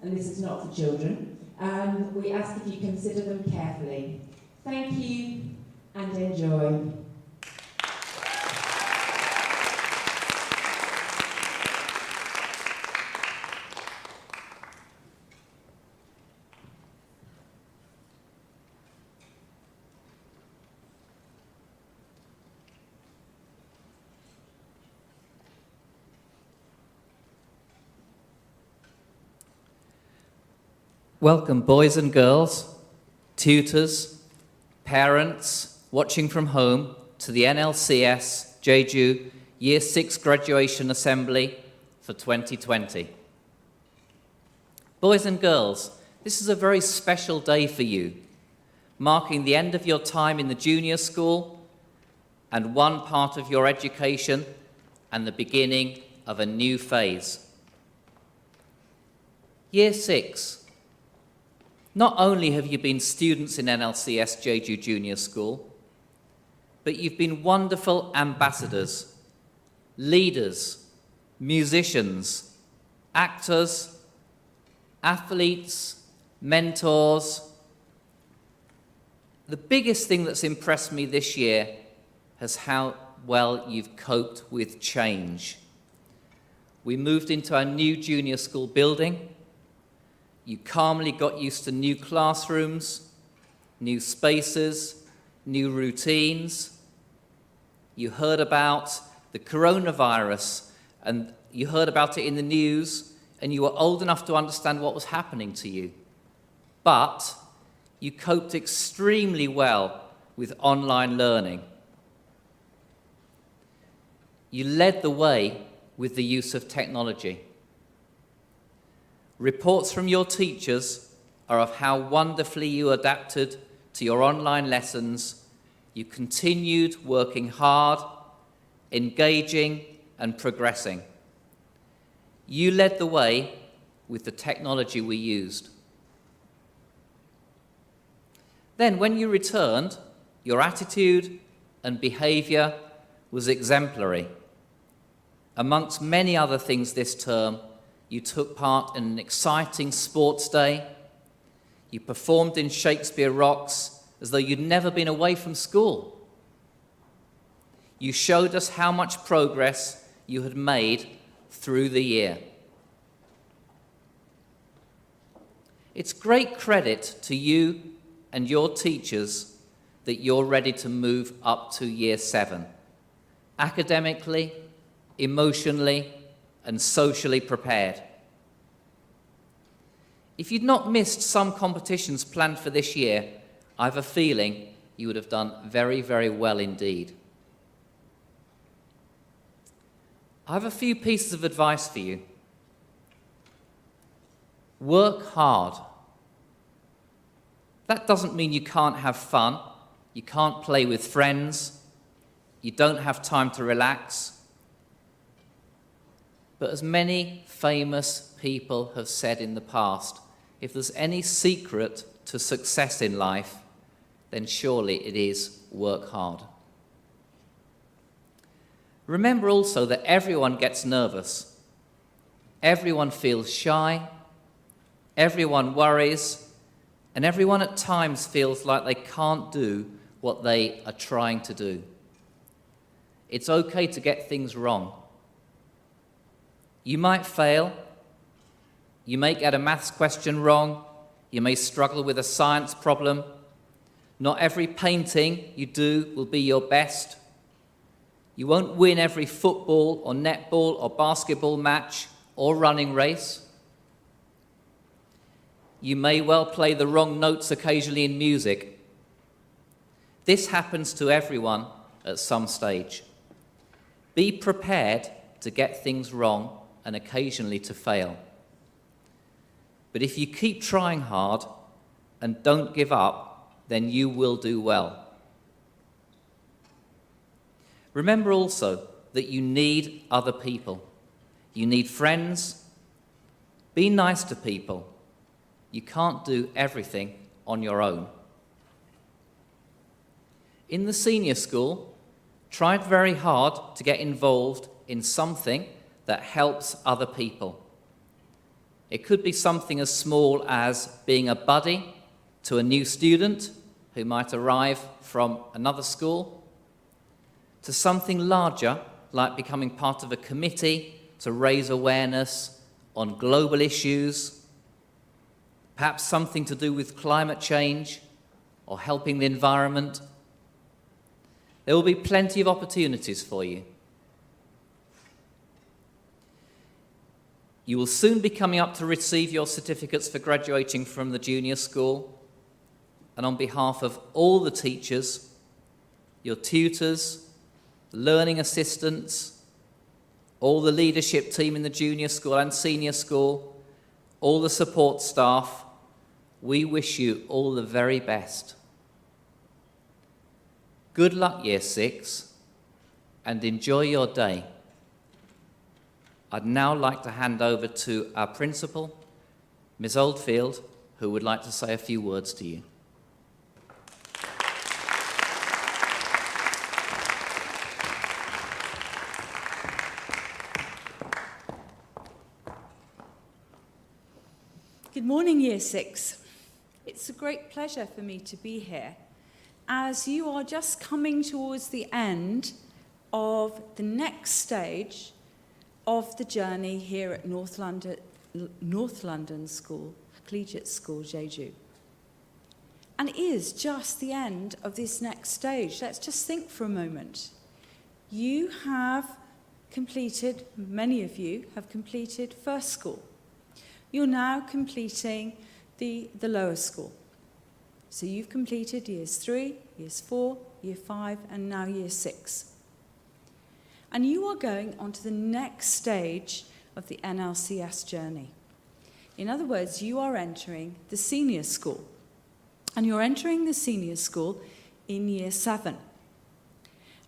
and this is not for children, and we ask if you consider them carefully. Thank you and enjoy. Welcome, boys and girls, tutors, parents watching from home to the NLCS Jeju Year 6 Graduation Assembly for 2020. Boys and girls, this is a very special day for you, marking the end of your time in the junior school and one part of your education and the beginning of a new phase. Year 6. Not only have you been students in NLCS Jeju Junior School, but you've been wonderful ambassadors, leaders, musicians, actors, athletes, mentors. The biggest thing that's impressed me this year is how well you've coped with change. We moved into our new junior school building. You calmly got used to new classrooms, new spaces, new routines. You heard about the coronavirus and you heard about it in the news and you were old enough to understand what was happening to you. But you coped extremely well with online learning. You led the way with the use of technology. Reports from your teachers are of how wonderfully you adapted to your online lessons. You continued working hard, engaging, and progressing. You led the way with the technology we used. Then, when you returned, your attitude and behavior was exemplary. Amongst many other things this term, you took part in an exciting sports day. You performed in Shakespeare Rocks as though you'd never been away from school. You showed us how much progress you had made through the year. It's great credit to you and your teachers that you're ready to move up to Year 7, academically, emotionally, and socially prepared. If you'd not missed some competitions planned for this year, I have a feeling you would have done very, very well indeed. I have a few pieces of advice for you. Work hard. That doesn't mean you can't have fun, you can't play with friends, you don't have time to relax. But as many famous people have said in the past, if there's any secret to success in life, then surely it is work hard. Remember also that everyone gets nervous. Everyone feels shy, everyone worries, and everyone at times feels like they can't do what they are trying to do. It's okay to get things wrong. You might fail, you may get a maths question wrong, you may struggle with a science problem. Not every painting you do will be your best. You won't win every football or netball or basketball match or running race. You may well play the wrong notes occasionally in music. This happens to everyone at some stage. Be prepared to get things wrong and occasionally to fail. But if you keep trying hard and don't give up, then you will do well. Remember also that you need other people. You need friends. Be nice to people. You can't do everything on your own. In the senior school, try very hard to get involved in something that helps other people. It could be something as small as being a buddy to a new student who might arrive from another school, to something larger, like becoming part of a committee to raise awareness on global issues, perhaps something to do with climate change or helping the environment. There will be plenty of opportunities for you. You will soon be coming up to receive your certificates for graduating from the junior school. And on behalf of all the teachers, your tutors, learning assistants, all the leadership team in the junior school and senior school, all the support staff, we wish you all the very best. Good luck, Year 6, and enjoy your day. I'd now like to hand over to our principal, Ms. Oldfield, who would like to say a few words to you. Good morning, Year 6. It's a great pleasure for me to be here, as you are just coming towards the end of the next stage of the journey here at North London School, Collegiate School, Jeju. And it is just the end of this next stage. Let's just think for a moment. You have completed, many of you have completed first school. You're now completing the lower school. So you've completed years 3, years 4, year 5, and now year 6. And you are going on to the next stage of the NLCS journey. In other words, you are entering the senior school. And you're entering the senior school in year 7.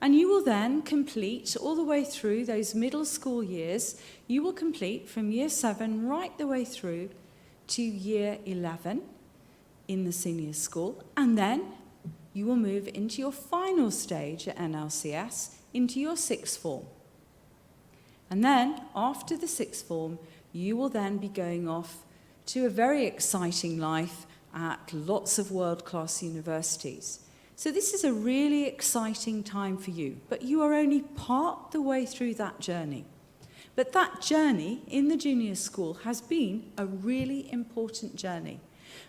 And you will then complete all the way through those middle school years. You will complete from year 7 right the way through to year 11 in the senior school. And then you will move into your final stage at NLCS, into your sixth form. And then, after the sixth form, you will then be going off to a very exciting life at lots of world-class universities. So this is a really exciting time for you, but you are only part the way through that journey. But that journey in the junior school has been a really important journey.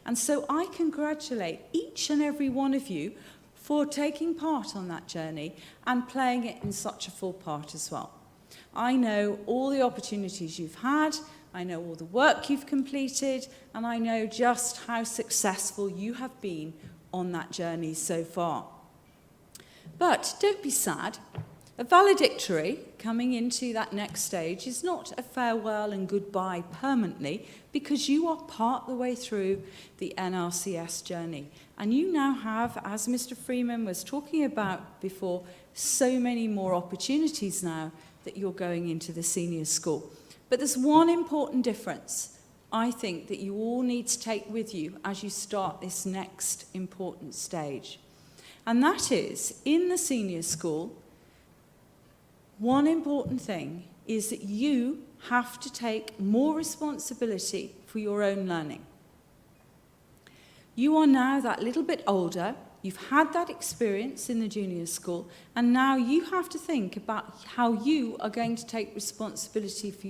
And so I congratulate each and every one of you for taking part on that journey and playing it in such a full part as well. I know all the opportunities you've had, I know all the work you've completed, and I know just how successful you have been on that journey so far. But don't be sad. A valedictory coming into that next stage is not a farewell and goodbye permanently, because you are part the way through the NLCS journey. And you now have, as Mr. Freeman was talking about before, so many more opportunities now that you're going into the senior school. But there's one important difference, I think, that you all need to take with you as you start this next important stage. And that is, in the senior school, one important thing is that you have to take more responsibility for your own learning. You are now that little bit older, you've had that experience in the junior school, and now you have to think about how you are going to take responsibility for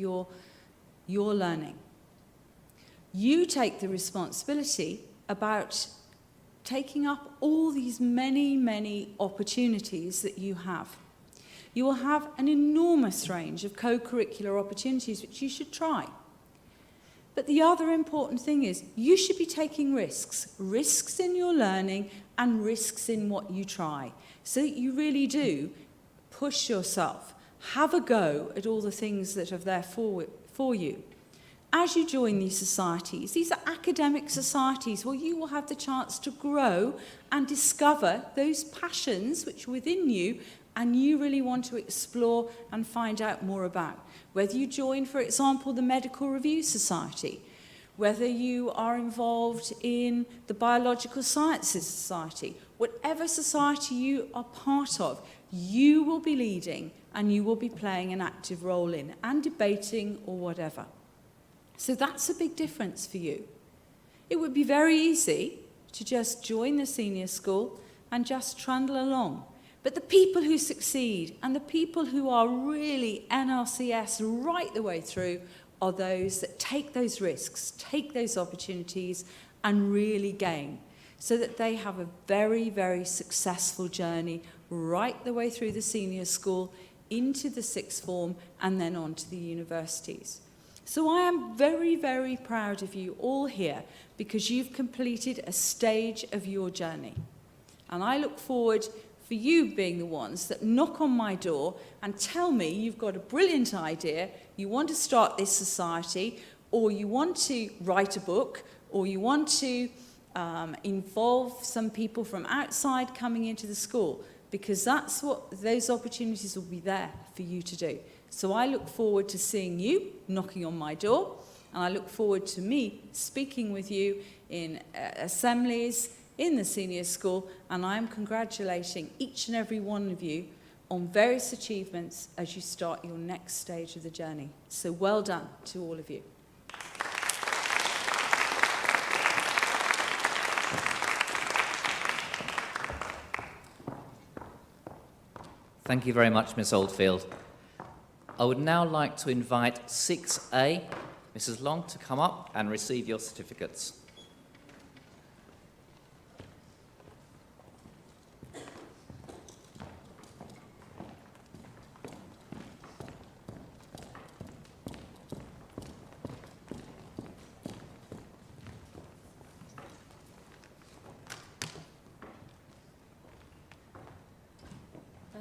your learning. You take the responsibility about taking up all these many, many opportunities that you have. You will have an enormous range of co-curricular opportunities which you should try. But the other important thing is you should be taking risks in your learning and risks in what you try, so that you really do push yourself, have a go at all the things that are there for you. As you join these societies, these are academic societies where you will have the chance to grow and discover those passions which are within you and you really want to explore and find out more about. Whether you join, for example, the Medical Review Society, whether you are involved in the Biological Sciences Society, whatever society you are part of, you will be leading and you will be playing an active role in and debating or whatever. So that's a big difference for you. It would be very easy to just join the senior school and just trundle along. But the people who succeed and the people who are really NLCS right the way through are those that take those risks, take those opportunities and really gain, so that they have a very, very successful journey right the way through the senior school, into the sixth form and then on to the universities. So I am very, very proud of you all here because you've completed a stage of your journey. And I look forward for you being the ones that knock on my door and tell me you've got a brilliant idea, you want to start this society, or you want to write a book, or you want to involve some people from outside coming into the school, because that's what those opportunities will be there for you to do. So I look forward to seeing you knocking on my door, and I look forward to me speaking with you in assemblies in the senior school, and I'm congratulating each and every one of you on various achievements as you start your next stage of the journey. So well done to all of you. Thank you very much, Miss Oldfield. I would now like to invite 6A, Mrs. Long, to come up and receive your certificates.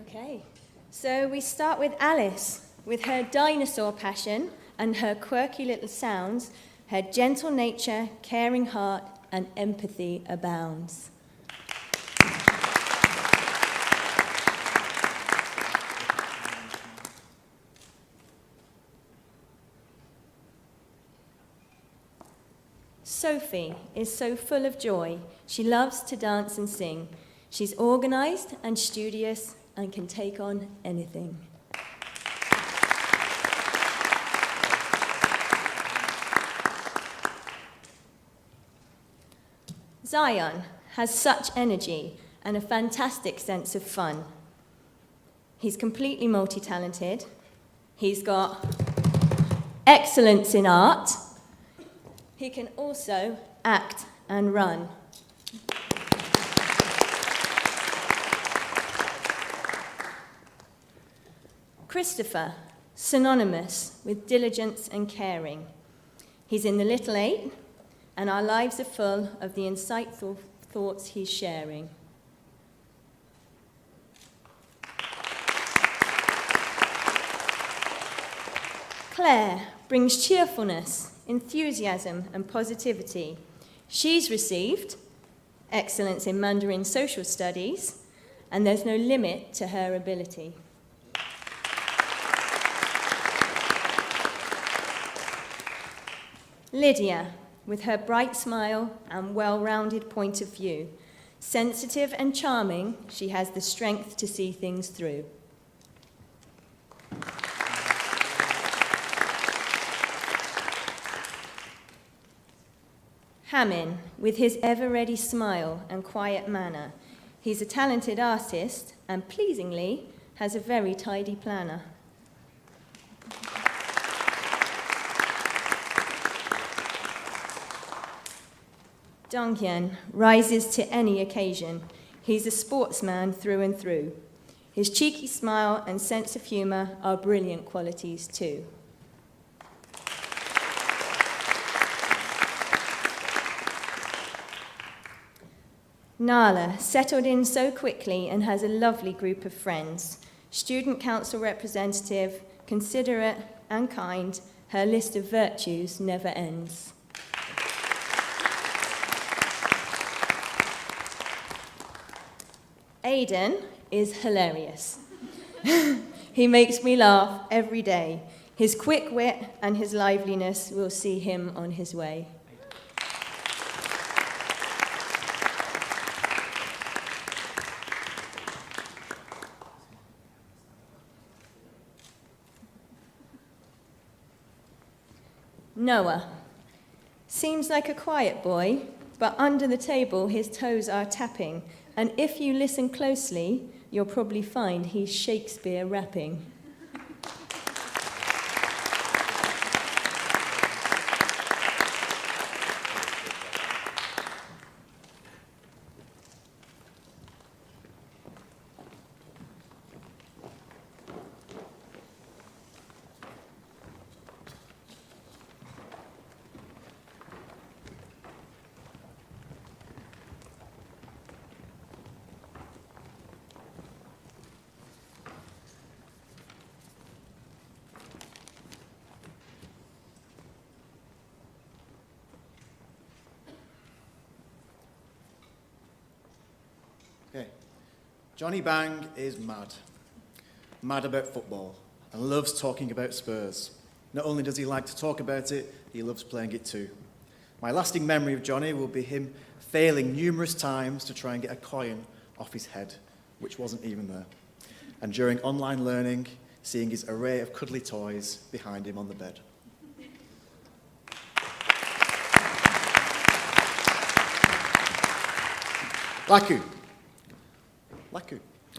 Okay, so we start with Alice. With her dinosaur passion and her quirky little sounds, her gentle nature, caring heart, and empathy abounds. Sophie is so full of joy. She loves to dance and sing. She's organised and studious and can take on anything. Zion has such energy and a fantastic sense of fun. He's completely multi-talented. He's got excellence in art. He can also act and run. Christopher, synonymous with diligence and caring. He's in the Little Eight, and our lives are full of the insightful thoughts he's sharing. Claire brings cheerfulness, enthusiasm, and positivity. She's received excellence in Mandarin social studies, and there's no limit to her ability. Lydia, with her bright smile and well-rounded point of view. Sensitive and charming, she has the strength to see things through. Hamin, with his ever-ready smile and quiet manner. He's a talented artist and, pleasingly, has a very tidy planner. Donghyun rises to any occasion. He's a sportsman through and through. His cheeky smile and sense of humour are brilliant qualities too. Nala settled in so quickly and has a lovely group of friends. Student council representative, considerate and kind, her list of virtues never ends. Aidan is hilarious. He makes me laugh every day. His quick wit and his liveliness will see him on his way. Noah. Seems like a quiet boy, but under the table his toes are tapping, and if you listen closely, you'll probably find he's Shakespeare rapping. Okay. Johnny Bang is mad. Mad about football and loves talking about Spurs. Not only does he like to talk about it, he loves playing it too. My lasting memory of Johnny will be him failing numerous times to try and get a coin off his head, which wasn't even there. And during online learning, seeing his array of cuddly toys behind him on the bed.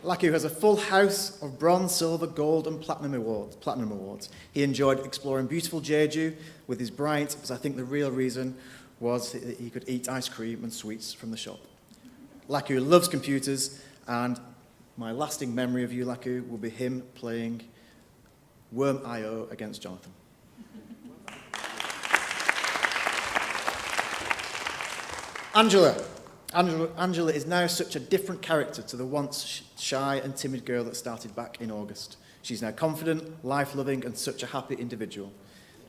Laku has a full house of bronze, silver, gold and platinum awards. He enjoyed exploring beautiful Jeju with his bright, but I think the real reason was that he could eat ice cream and sweets from the shop. Laku loves computers, and my lasting memory of you, Laku, will be him playing Worm.io against Jonathan. Angela is now such a different character to the once shy and timid girl that started back in August. She's now confident, life-loving, and such a happy individual.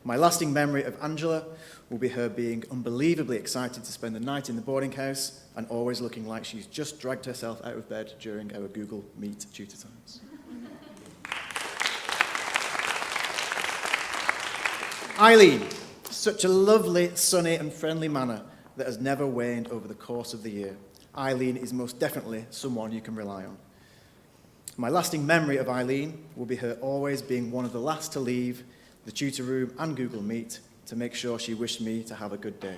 My lasting memory of Angela will be her being unbelievably excited to spend the night in the boarding house and always looking like she's just dragged herself out of bed during our Google Meet tutor times. Eileen, such a lovely, sunny, and friendly manner that has never waned over the course of the year. Eileen is most definitely someone you can rely on. My lasting memory of Eileen will be her always being one of the last to leave the tutor room and Google Meet to make sure she wished me to have a good day.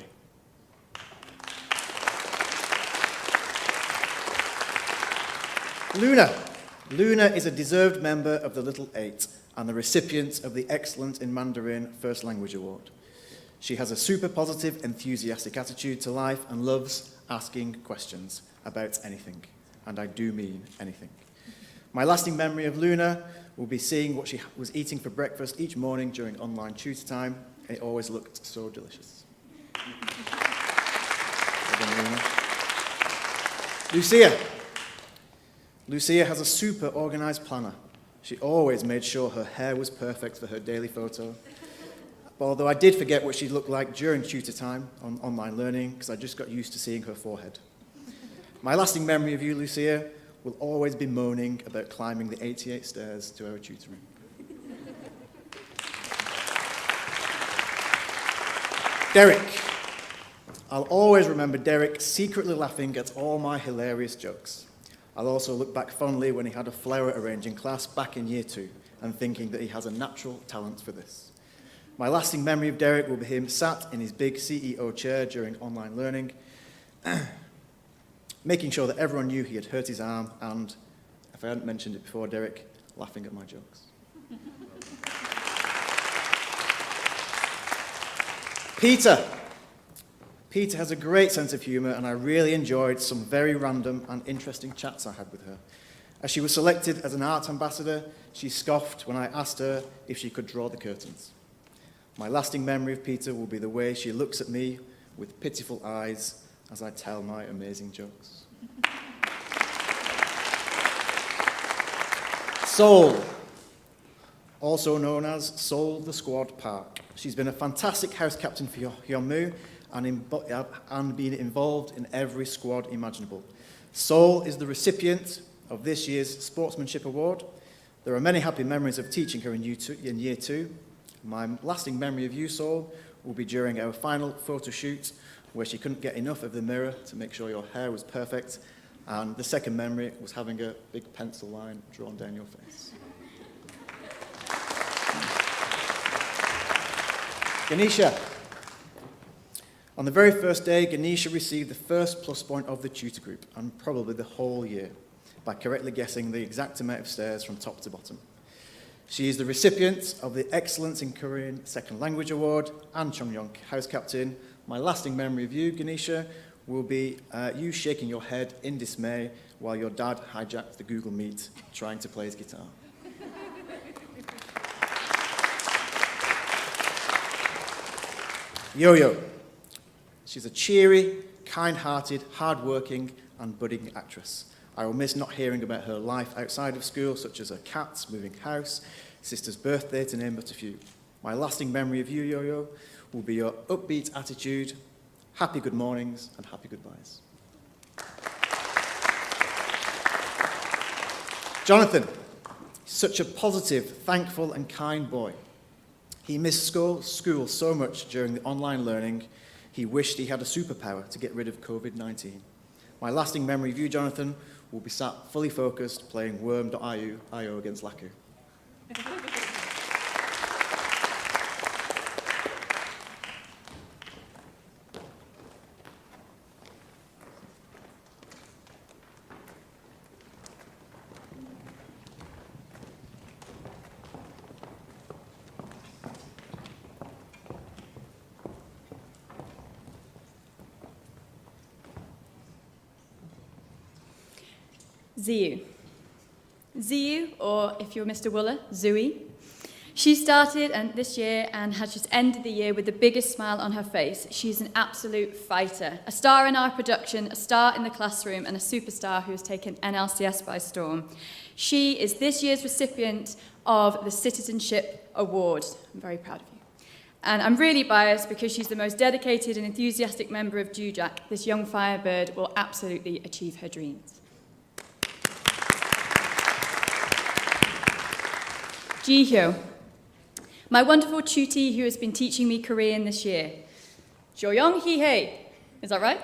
Luna is a deserved member of the Little Eight and the recipient of the Excellent in Mandarin First Language Award. She has a super positive, enthusiastic attitude to life and loves asking questions about anything, and I do mean anything. My lasting memory of Luna will be seeing what she was eating for breakfast each morning during online tutor time, and it always looked so delicious. Well done, Luna. Lucia has a super organised planner. She always made sure her hair was perfect for her daily photo. Although I did forget what she looked like during tutor time on online learning, because I just got used to seeing her forehead. My lasting memory of you, Lucia, will always be moaning about climbing the 88 stairs to our tutor room. Derek. I'll always remember Derek secretly laughing at all my hilarious jokes. I'll also look back fondly when he had a flower arranging class back in year 2 and thinking that he has a natural talent for this. My lasting memory of Derek will be him sat in his big CEO chair during online learning, making sure that everyone knew he had hurt his arm, and, if I hadn't mentioned it before, Derek, laughing at my jokes. Peter has a great sense of humour, and I really enjoyed some very random and interesting chats I had with her. As she was selected as an art ambassador, she scoffed when I asked her if she could draw the curtains. My lasting memory of Peter will be the way she looks at me with pitiful eyes as I tell my amazing jokes. Sol, also known as Sol the Squad Park. She's been a fantastic house captain for Hyunmoo and been involved in every squad imaginable. Sol is the recipient of this year's Sportsmanship Award. There are many happy memories of teaching her in year 2. My lasting memory of you, Sol, will be during our final photo shoot where she couldn't get enough of the mirror to make sure your hair was perfect, and the second memory was having a big pencil line drawn down your face. Ganesha. On the very first day, Ganesha received the first plus point of the tutor group, and probably the whole year, by correctly guessing the exact amount of stairs from top to bottom. She is the recipient of the Excellence in Korean Second Language Award and Chongyong House Captain. My lasting memory of you, Ganesha, will be you shaking your head in dismay while your dad hijacked the Google Meet trying to play his guitar. Yo-Yo. She's a cheery, kind-hearted, hard-working and budding actress. I will miss not hearing about her life outside of school, such as her cats, moving house, sister's birthday, to name but a few. My lasting memory of you, Yo-Yo, will be your upbeat attitude, happy good mornings, and happy goodbyes. Jonathan, such a positive, thankful, and kind boy. He missed school so much during the online learning, he wished he had a superpower to get rid of COVID-19. My lasting memory of you, Jonathan, will be sat fully focused playing worm.io against Laku. Ziyu. Ziyu, or if you're Mr. Wooler, Zooey. She started this year and has just ended the year with the biggest smile on her face. She's an absolute fighter, a star in our production, a star in the classroom, and a superstar who has taken NLCS by storm. She is this year's recipient of the Citizenship Award. I'm very proud of you. And I'm really biased because she's the most dedicated and enthusiastic member of Jeju. This young firebird will absolutely achieve her dreams. Jihyo, my wonderful tutee who has been teaching me Korean this year. Joyoung Hee-hei, is that right?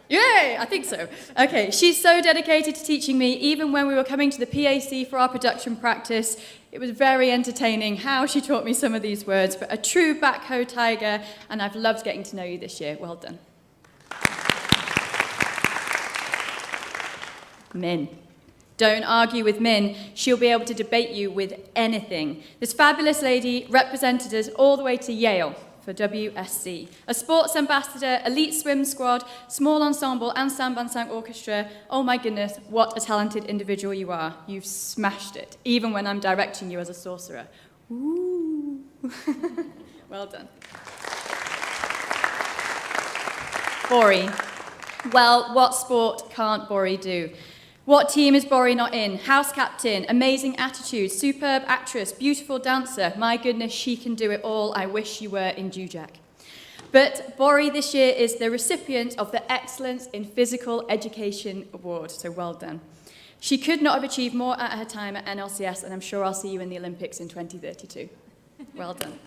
Yay, I think so. Okay, she's so dedicated to teaching me, even when we were coming to the PAC for our production practice. It was very entertaining how she taught me some of these words, but a true backhoe tiger, and I've loved getting to know you this year. Well done. Min. Don't argue with Min. She'll be able to debate you with anything. This fabulous lady represented us all the way to Yale for WSC. A sports ambassador, elite swim squad, small ensemble and sambansang orchestra. Oh my goodness, what a talented individual you are. You've smashed it, even when I'm directing you as a sorcerer. Ooh. Well done. Bori. Well, what sport can't Bori do? What team is Bori not in? House captain, amazing attitude, superb actress, beautiful dancer. My goodness, she can do it all. I wish she were in Jeju. But Bori this year is the recipient of the Excellence in Physical Education Award, so well done. She could not have achieved more at her time at NLCS, and I'm sure I'll see you in the Olympics in 2032. Well done.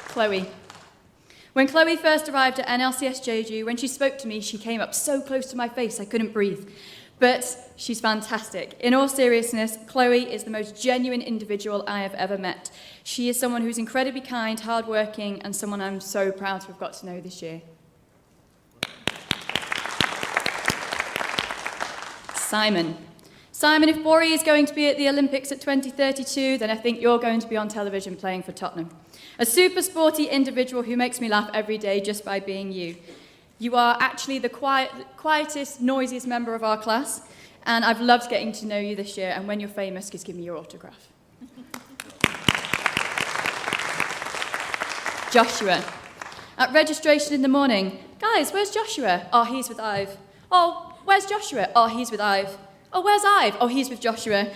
Chloe. When Chloe first arrived at NLCS Jeju, when she spoke to me, she came up so close to my face I couldn't breathe. But she's fantastic. In all seriousness, Chloe is the most genuine individual I have ever met. She is someone who's incredibly kind, hardworking, and someone I'm so proud to have got to know this year. Simon. Simon, if Bori is going to be at the Olympics at 2032, then I think you're going to be on television playing for Tottenham. A super sporty individual who makes me laugh every day just by being you. You are actually the quietest, noisiest member of our class, and I've loved getting to know you this year, and when you're famous, just give me your autograph. Joshua. At registration in the morning, guys, where's Joshua? Oh, he's with Ive. Oh, where's Joshua? Oh, he's with Ive. Oh, where's Ive? Oh, he's with Joshua.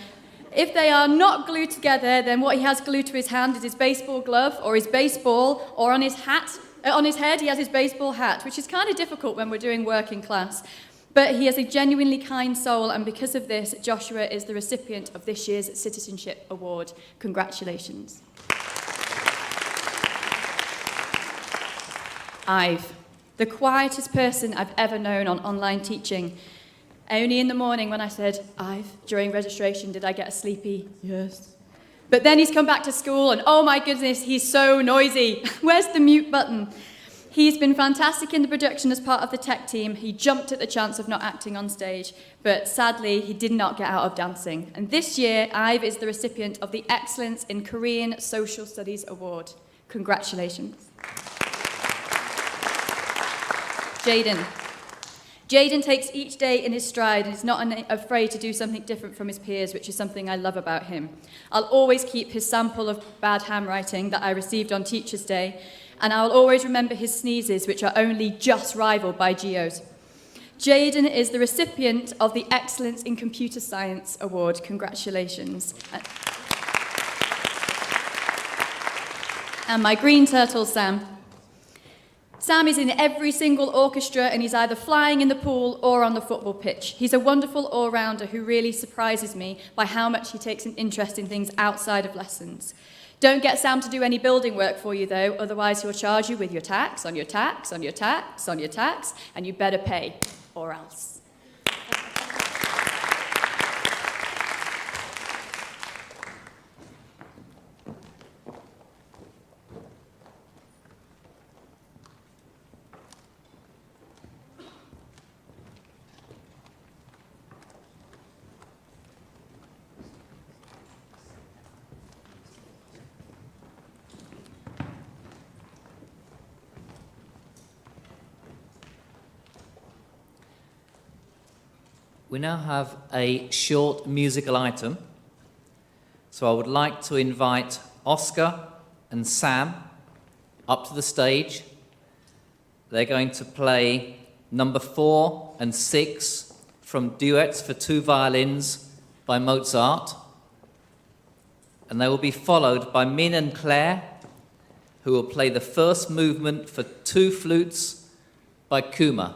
If they are not glued together, then what he has glued to his hand is his baseball glove or his baseball, or on his hat, on his head he has his baseball hat, which is kind of difficult when we're doing work in class. But he has a genuinely kind soul, and because of this, Joshua is the recipient of this year's Citizenship Award. Congratulations. Ive, the quietest person I've ever known on online teaching. Only in the morning when I said, Ive, during registration, did I get a sleepy yes? But then he's come back to school and oh my goodness, he's so noisy. Where's the mute button? He's been fantastic in the production as part of the tech team. He jumped at the chance of not acting on stage, but sadly, he did not get out of dancing. And this year, Ive is the recipient of the Excellence in Korean Social Studies Award. Congratulations. Jaden. Jaden takes each day in his stride and is not afraid to do something different from his peers, which is something I love about him. I'll always keep his sample of bad handwriting that I received on Teacher's Day, and I'll always remember his sneezes, which are only just rivaled by Gio's. Jaden is the recipient of the Excellence in Computer Science Award. Congratulations. And my green turtle, Sam. Sam is in every single orchestra and he's either flying in the pool or on the football pitch. He's a wonderful all-rounder who really surprises me by how much he takes an interest in things outside of lessons. Don't get Sam to do any building work for you though, otherwise he'll charge you with your tax, on your tax, on your tax, on your tax, and you better pay, or else. We now have a short musical item. So I would like to invite Oscar and Sam up to the stage. They're going to play number 4 and 6 from Duets for Two Violins by Mozart. And they will be followed by Min and Claire, who will play the first movement for two flutes by Kuma.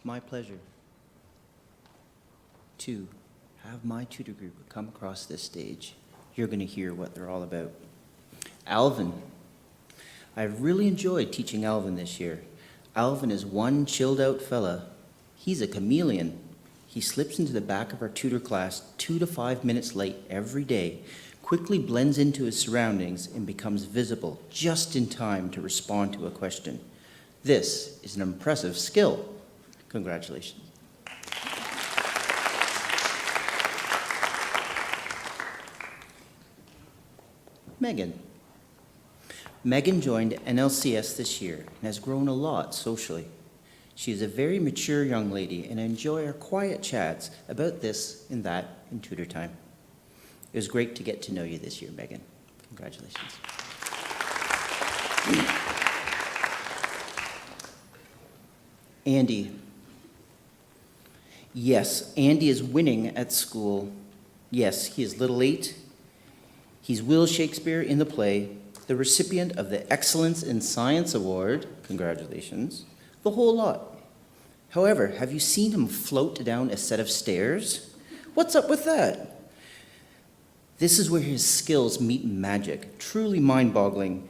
my pleasure to have my tutor group come across this stage. You're going to hear what they're all about. Alvin. I've really enjoyed teaching Alvin this year. Alvin is one chilled out fella. He's a chameleon. He slips into the back of our tutor class 2 to 5 minutes late every day, quickly blends into his surroundings, and becomes visible just in time to respond to a question. This is an impressive skill. Congratulations. Megan. Megan joined NLCS this year and has grown a lot socially. She is a very mature young lady, and I enjoy our quiet chats about this and that in tutor time. It was great to get to know you this year, Megan. Congratulations. Andy. Yes, Andy is winning at school. Yes, he is Little 8. He's Will Shakespeare in the play, the recipient of the Excellence in Science Award. Congratulations. The whole lot. However, have you seen him float down a set of stairs? What's up with that? This is where his skills meet magic, truly mind-boggling.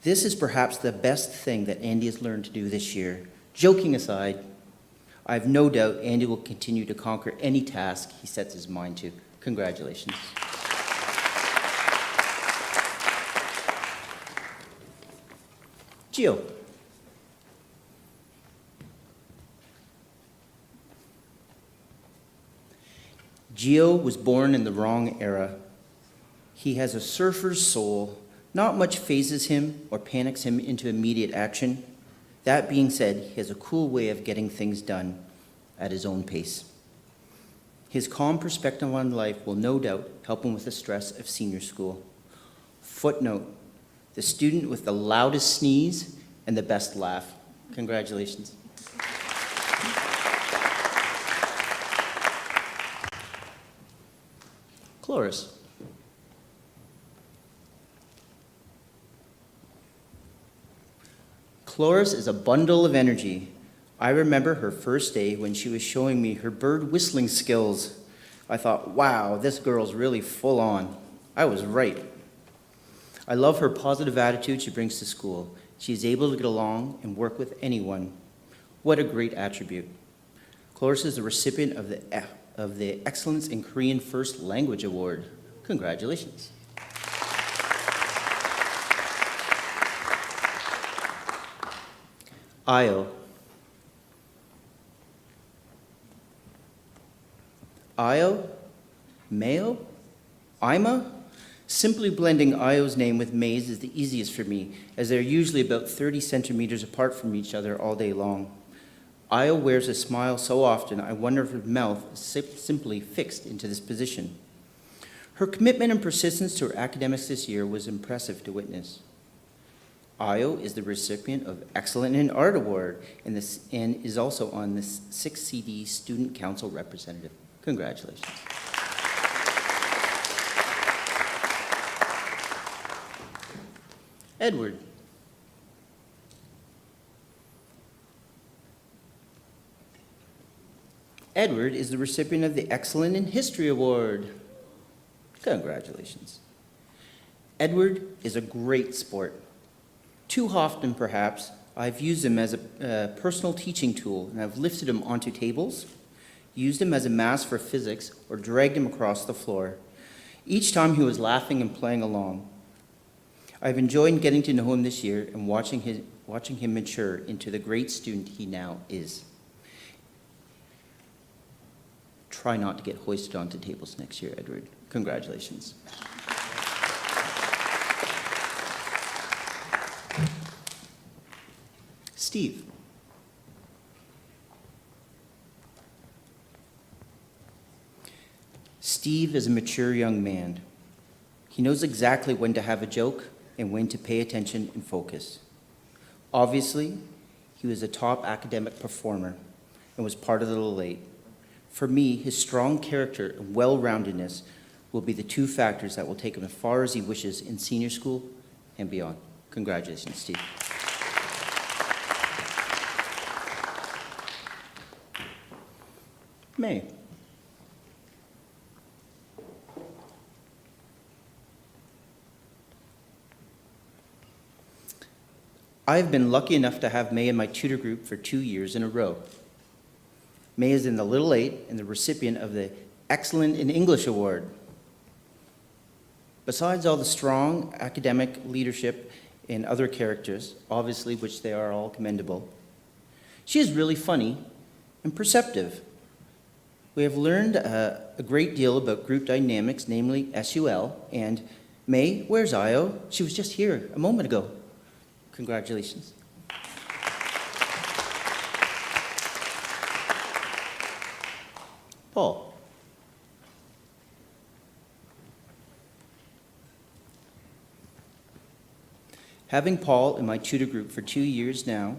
This is perhaps the best thing that Andy has learned to do this year. Joking aside, I have no doubt Andy will continue to conquer any task he sets his mind to. Congratulations. Gio. Gio was born in the wrong era. He has a surfer's soul. Not much phases him or panics him into immediate action. That being said, he has a cool way of getting things done at his own pace. His calm perspective on life will no doubt help him with the stress of senior school. Footnote: the student with the loudest sneeze and the best laugh. Congratulations. Cloris. Cloris is a bundle of energy. I remember her first day when she was showing me her bird whistling skills. I thought, wow, this girl's really full on. I was right. I love her positive attitude she brings to school. She's able to get along and work with anyone. What a great attribute. Cloris is the recipient of the Excellence in Korean First Language Award. Congratulations. Io. Io? Mayo? Ima? Simply blending Io's name with May's is the easiest for me, as they're usually about 30 centimeters apart from each other all day long. Io wears a smile so often, I wonder if her mouth is simply fixed into this position. Her commitment and persistence to her academics this year was impressive to witness. Io is the recipient of Excellent in Art Award and is also on the 6CD Student Council representative. Congratulations. Edward. Edward is the recipient of the Excellent in History Award. Congratulations. Edward is a great sport. Too often, perhaps, I've used him as a personal teaching tool, and I've lifted him onto tables, used him as a mask for physics, or dragged him across the floor. Each time he was laughing and playing along. I've enjoyed getting to know him this year and watching him mature into the great student he now is. Try not to get hoisted onto tables next year, Edward. Congratulations. Steve. Steve is a mature young man. He knows exactly when to have a joke and when to pay attention and focus. Obviously, he was a top academic performer and was part of the Little 8. For me, his strong character and well-roundedness will be the two factors that will take him as far as he wishes in senior school and beyond. Congratulations, Steve. May. I've been lucky enough to have May in my tutor group for 2 years in a row. May is in the Little 8 and the recipient of the Excellent in English Award. Besides all the strong academic leadership and other characters, obviously which they are all commendable, she is really funny and perceptive. We have learned a great deal about group dynamics, namely SUL, and May, where's Io? She was just here a moment ago. Congratulations. Paul. Having Paul in my tutor group for 2 years now,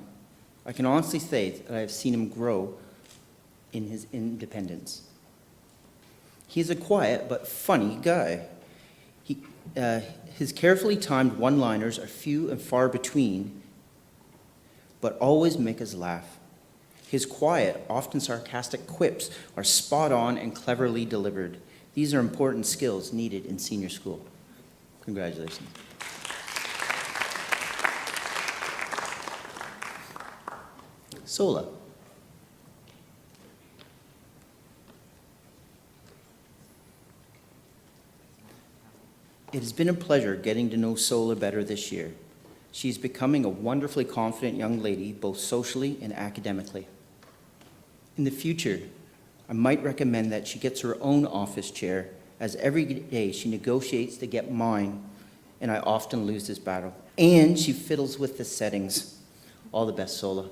I can honestly say that I have seen him grow in his independence. He is a quiet but funny guy. His carefully timed one-liners are few and far between, but always make us laugh. His quiet, often sarcastic quips are spot on and cleverly delivered. These are important skills needed in senior school. Congratulations. Sola. It has been a pleasure getting to know Sola better this year. She is becoming a wonderfully confident young lady, both socially and academically. In the future, I might recommend that she gets her own office chair, as every day she negotiates to get mine, and I often lose this battle. And she fiddles with the settings. All the best, Sola.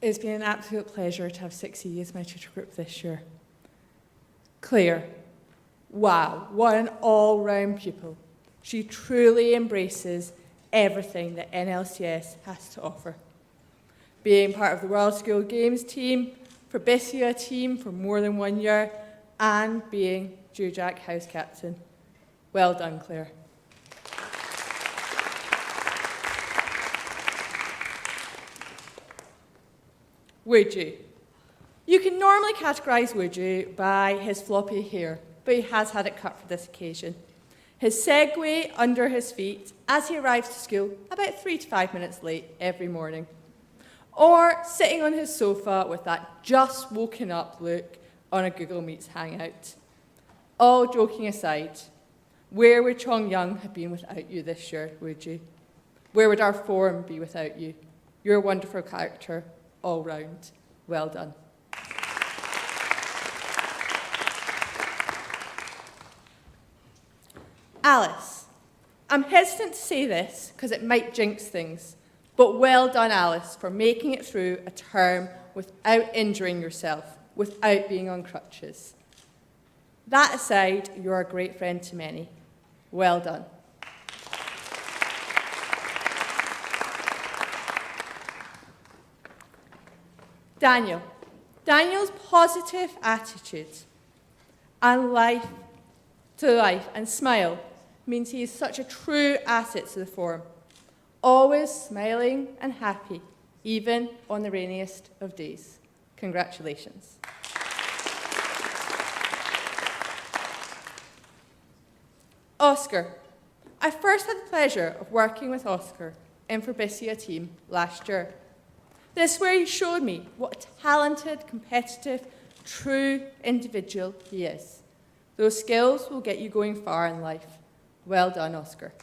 It's been an absolute pleasure to have 6E as my tutor group this year. Claire, wow, what an all-round pupil. She truly embraces everything that NLCS has to offer. Being part of the World School Games team, Fabricia team for more than 1 year, and being Jeju house captain. Well done, Claire. Jeju. You can normally categorise Jeju by his floppy hair, but he has had it cut for this occasion. His Segway under his feet as he arrives to school about 3 to 5 minutes late every morning. Or sitting on his sofa with that just woken up look on a Google Meets hangout. All joking aside, where would Chong Young have been without you this year, Jeju? Where would our forum be without you? You're a wonderful character. All round. Well done. Alice. I'm hesitant to say this because it might jinx things, but well done, Alice, for making it through a term without injuring yourself, without being on crutches. That aside, you're a great friend to many. Well done. Daniel. Daniel's positive attitude and life and smile means he is such a true asset to the forum, always smiling and happy, even on the rainiest of days. Congratulations. Oscar. I first had the pleasure of working with Oscar in Fabricia team last year. This is where he showed me what a talented, competitive, true individual he is. Those skills will get you going far in life. Well done, Oscar.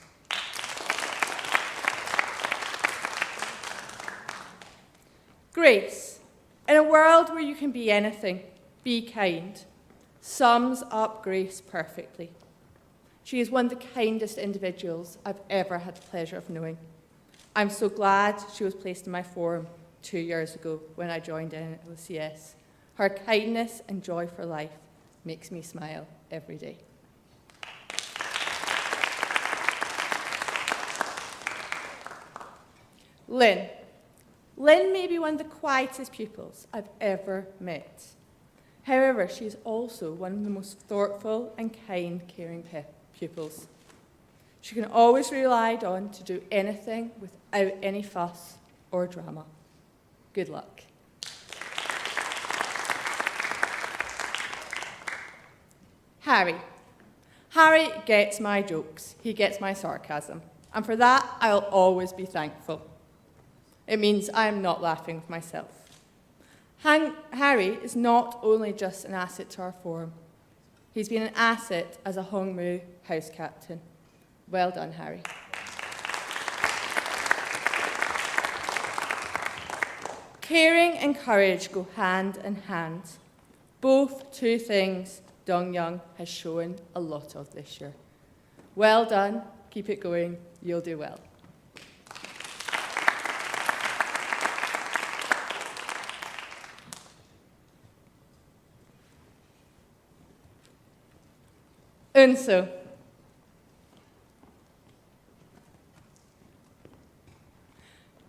Grace, in a world where you can be anything, be kind, sums up Grace perfectly. She is one of the kindest individuals I've ever had the pleasure of knowing. I'm so glad she was placed in my forum 2 years ago when I joined NLCS. Her kindness and joy for life makes me smile every day. Lynn. Lynn may be one of the quietest pupils I've ever met. However, she's also one of the most thoughtful and kind, caring pupils. She can always be relied on to do anything without any fuss or drama. Good luck. Harry. Harry gets my jokes. He gets my sarcasm. And for that, I'll always be thankful. It means I'm not laughing with myself. Harry is not only just an asset to our forum. He's been an asset as a Hongmu house captain. Well done, Harry. Caring and courage go hand in hand. Both two things Dong Young has shown a lot of this year. Well done. Keep it going. You'll do well. Unso.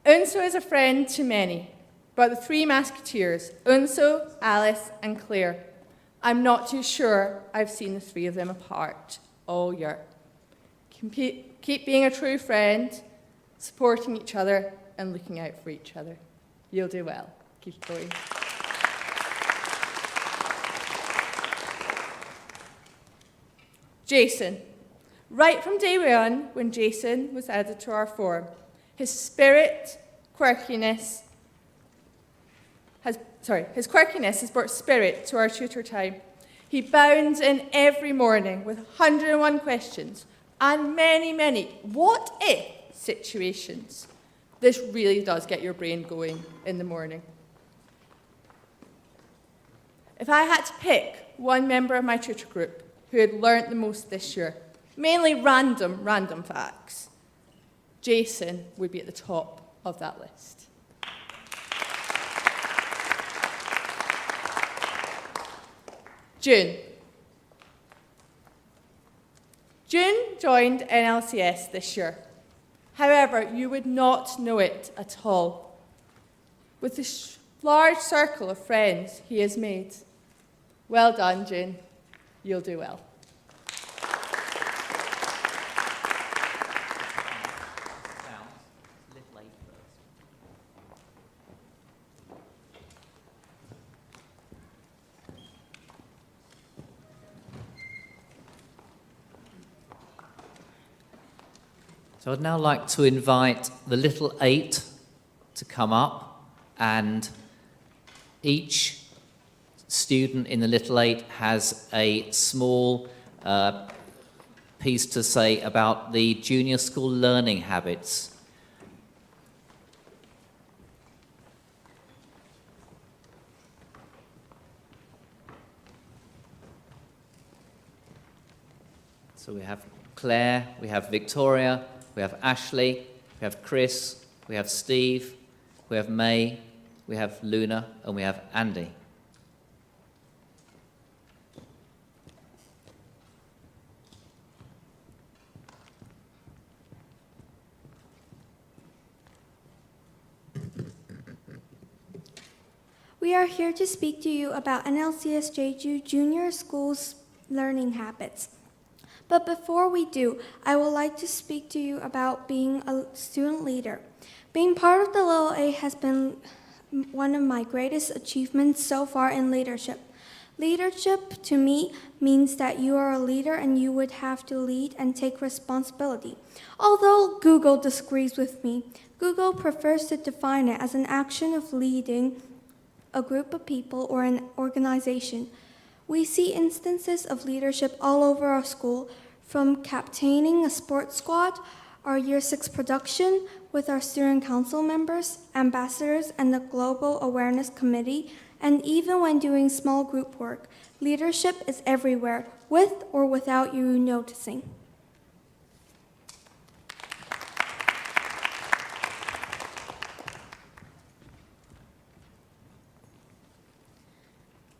Unso is a friend to many, but the three Musketeers, Unso, Alice, and Claire, I'm not too sure I've seen the three of them apart all year. Keep being a true friend, supporting each other, and looking out for each other. You'll do well. Keep going. Jason. Right from day one, when Jason was added to our forum, his quirkiness has brought spirit to our tutor time. He bounds in every morning with 101 questions and many, many what if situations. This really does get your brain going in the morning. If I had to pick one member of my tutor group who had learnt the most this year, mainly random facts, Jason would be at the top of that list. June. June joined NLCS this year. However, you would not know it at all. With the large circle of friends he has made. Well done, June. You'll do well. So I'd now like to invite the little eight to come up, and each student in the little eight has a small piece to say about the junior school learning habits. So we have Claire, we have Victoria, we have Ashley, we have Chris, we have Steve, we have May, we have Luna, and we have Andy. We are here to speak to you about NLCS Jeju Junior School's learning habits. But before we do, I would like to speak to you about being a student leader. Being part of the Little A has been one of my greatest achievements so far in leadership. Leadership to me means that you are a leader and you would have to lead and take responsibility. Although Google disagrees with me, Google prefers to define it as an action of leading a group of people or an organization. We see instances of leadership all over our school, from captaining a sports squad, our Year 6 production with our student council members, ambassadors, and the Global Awareness Committee, and even when doing small group work. Leadership is everywhere, with or without you noticing.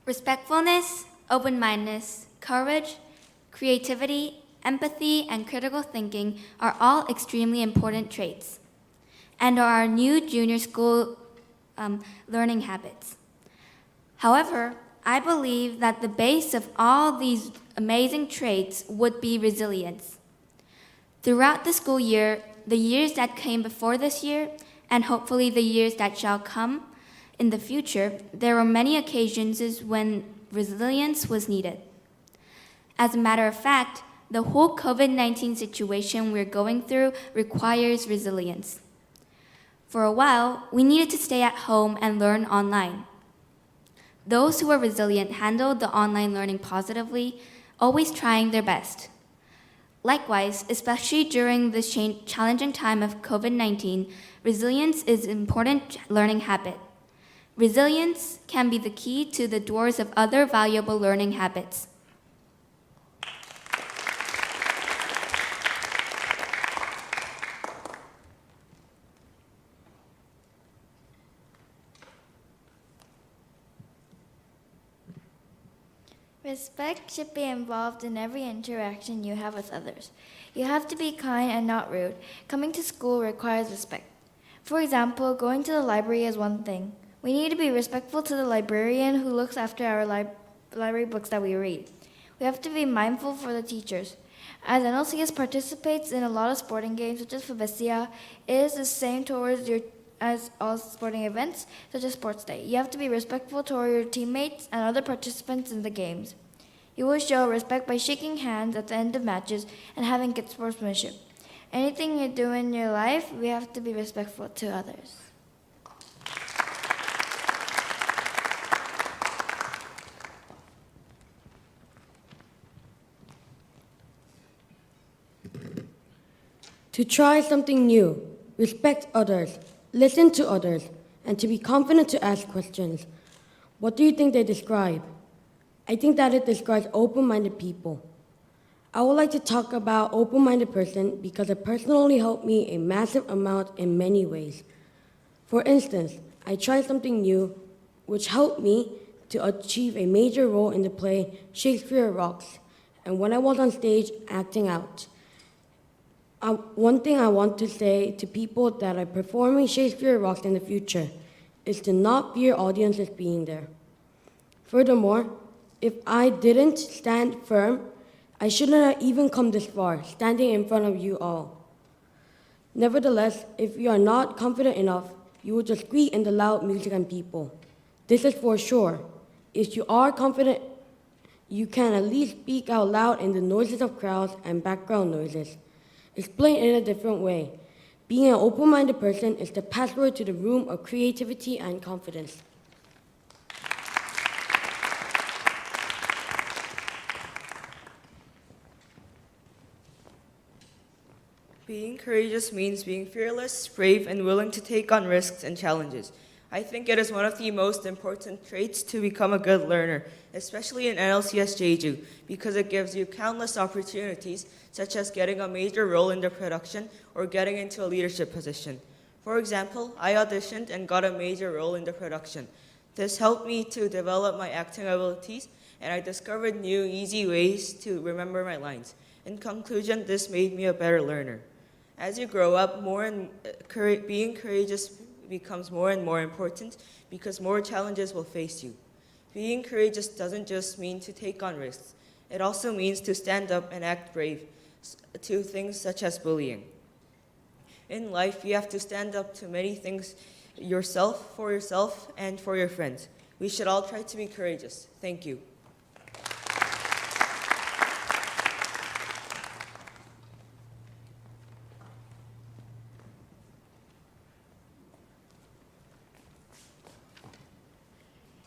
Respectfulness, open-mindedness, courage, creativity, empathy, and critical thinking are all extremely important traits and are our new junior school learning habits. However, I believe that the base of all these amazing traits would be resilience. Throughout the school year, the years that came before this year, and hopefully the years that shall come in the future, there were many occasions when resilience was needed. As a matter of fact, the whole COVID-19 situation we're going through requires resilience. For a while, we needed to stay at home and learn online. Those who were resilient handled the online learning positively, always trying their best. Likewise, especially during this challenging time of COVID-19, resilience is an important learning habit. Resilience can be the key to the doors of other valuable learning habits. Respect should be involved in every interaction you have with others. You have to be kind and not rude. Coming to school requires respect. For example, going to the library is one thing. We need to be respectful to the librarian who looks after our library books that we read. We have to be mindful for the teachers. As NLCS participates in a lot of sporting games, such as Favicia, it is the same towards as all sporting events, such as Sports Day. You have to be respectful toward your teammates and other participants in the games. You will show respect by shaking hands at the end of matches and having good sportsmanship. Anything you do in your life, we have to be respectful to others. To try something new, respect others, listen to others, and to be confident to ask questions. What do you think they describe? I think that it describes open-minded people. I would like to talk about open-minded person because it personally helped me a massive amount in many ways. For instance, I tried something new which helped me to achieve a major role in the play Shakespeare Rocks, and when I was on stage acting out. One thing I want to say to people that are performing Shakespeare Rocks in the future is to not fear audiences being there. Furthermore, if I didn't stand firm, I shouldn't have even come this far, standing in front of you all. Nevertheless, if you are not confident enough, you will just squeak in the loud music and people. This is for sure. If you are confident, you can at least speak out loud in the noises of crowds and background noises. Explain it in a different way. Being an open-minded person is the password to the room of creativity and confidence. Being courageous means being fearless, brave, and willing to take on risks and challenges. I think it is one of the most important traits to become a good learner, especially in NLCS Jeju, because it gives you countless opportunities, such as getting a major role in the production or getting into a leadership position. For example, I auditioned and got a major role in the production. This helped me to develop my acting abilities, and I discovered new, easy ways to remember my lines. In conclusion, this made me a better learner. As you grow up, being courageous becomes more and more important because more challenges will face you. Being courageous doesn't just mean to take on risks. It also means to stand up and act brave to things such as bullying. In life, you have to stand up to many things for yourself, and for your friends. We should all try to be courageous. Thank you.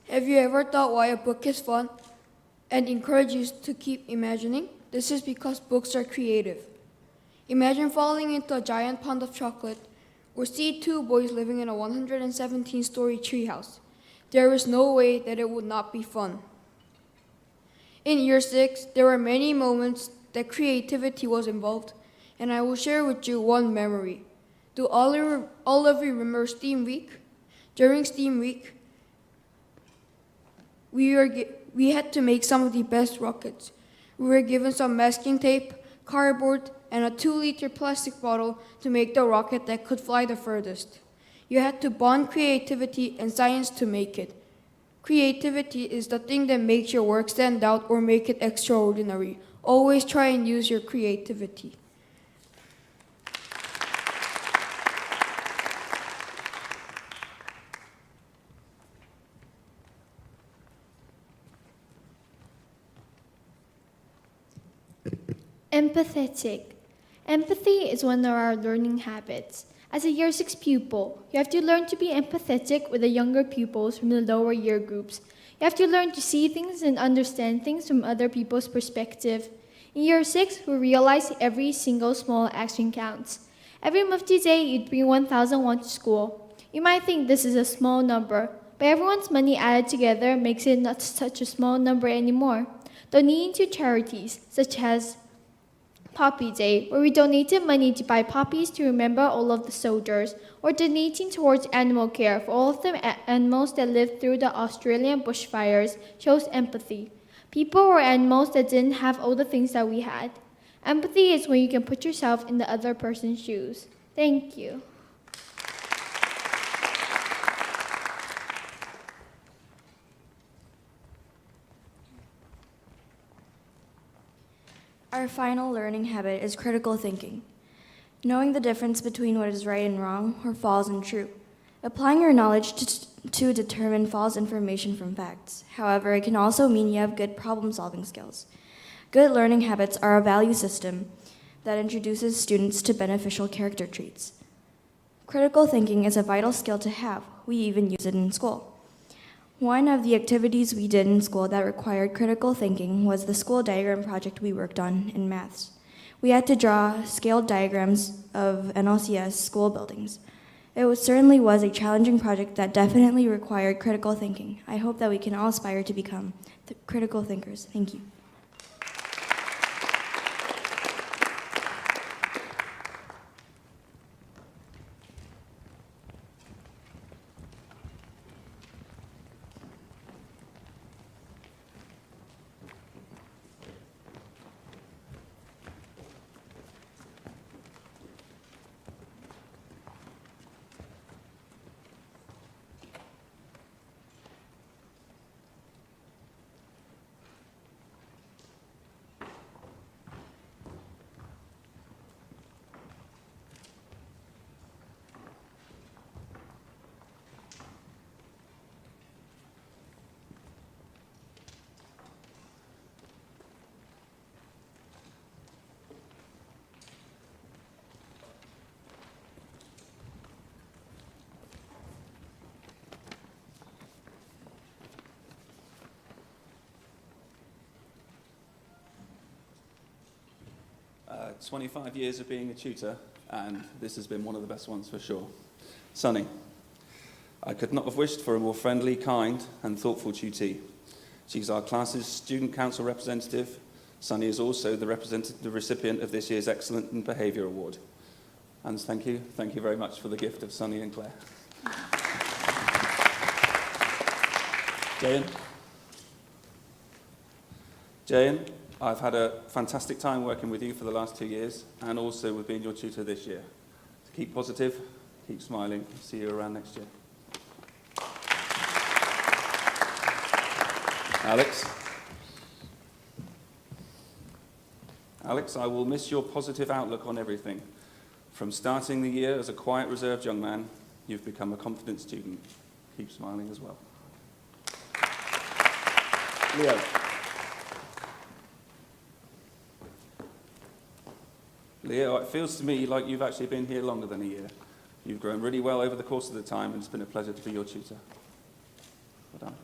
Have you ever thought why a book is fun and encourage you to keep imagining? This is because books are creative. Imagine falling into a giant pond of chocolate or see two boys living in a 117-story treehouse. There is no way that it would not be fun. In year 6, there were many moments that creativity was involved, and I will share with you one memory. Do all of you remember STEAM Week? During STEAM Week, We had to make some of the best rockets. We were given some masking tape, cardboard, and a 2-liter plastic bottle to make the rocket that could fly the furthest. You had to bond creativity and science to make it. Creativity is the thing that makes your work stand out or make it extraordinary. Always try and use your creativity. Empathetic. Empathy is one of our learning habits. As a Year 6 pupil, you have to learn to be empathetic with the younger pupils from the lower year groups. You have to learn to see things and understand things from other people's perspective. In Year 6, we realized every single small action counts. Every Mufti day, you'd bring 1,000 won to school. You might think this is a small number, but everyone's money added together makes it not such a small number anymore. Donating to charities, such as Poppy Day, where we donated money to buy poppies to remember all of the soldiers, or donating towards animal care for all of the animals that lived through the Australian bushfires, shows empathy. People or animals that didn't have all the things that we had. Empathy is when you can put yourself in the other person's shoes. Thank you. Our final learning habit is critical thinking, knowing the difference between what is right and wrong or false and true, applying your knowledge to determine false information from facts. However, it can also mean you have good problem-solving skills. Good learning habits are a value system that introduces students to beneficial character traits. Critical thinking is a vital skill to have. We even use it in school. One of the activities we did in school that required critical thinking was the school diagram project we worked on in maths. We had to draw scaled diagrams of NLCS school buildings. It certainly was a challenging project that definitely required critical thinking. I hope that we can all aspire to become critical thinkers. Thank you. Uh, 25 years of being a tutor, and this has been one of the best ones for sure. Sunny. I could not have wished for a more friendly, kind, and thoughtful tutee. She's our class's student council representative. Sunny is also the recipient of this year's Excellent in Behaviour Award. And thank you very much for the gift of Sunny and Claire. Jayan, I've had a fantastic time working with you for the last 2 years, and also with being your tutor this year. So keep positive, keep smiling. See you around next year. Alex, I will miss your positive outlook on everything. From starting the year as a quiet, reserved young man, you've become a confident student. Keep smiling as well. Leo, it feels to me like you've actually been here longer than a year. You've grown really well over the course of the time, and it's been a pleasure to be your tutor. Well done.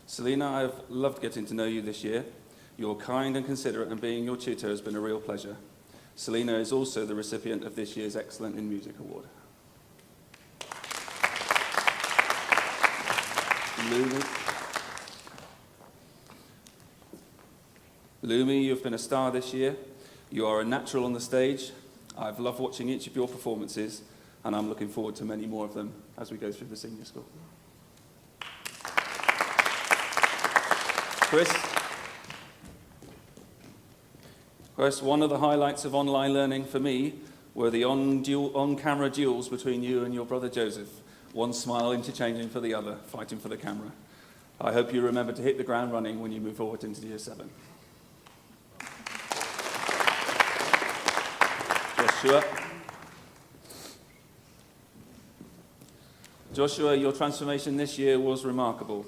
Selena, I've loved getting to know you this year. You're kind and considerate, and being your tutor has been a real pleasure. Selena is also the recipient of this year's Excellent in Music Award. Lumi, you've been a star this year. You are a natural on the stage. I've loved watching each of your performances, and I'm looking forward to many more of them as we go through the senior school. Chris, one of the highlights of online learning for me were the on-camera duels between you and your brother Joseph, one smile interchanging for the other, fighting for the camera. I hope you remember to hit the ground running when you move forward into Year 7. Joshua, your transformation this year was remarkable.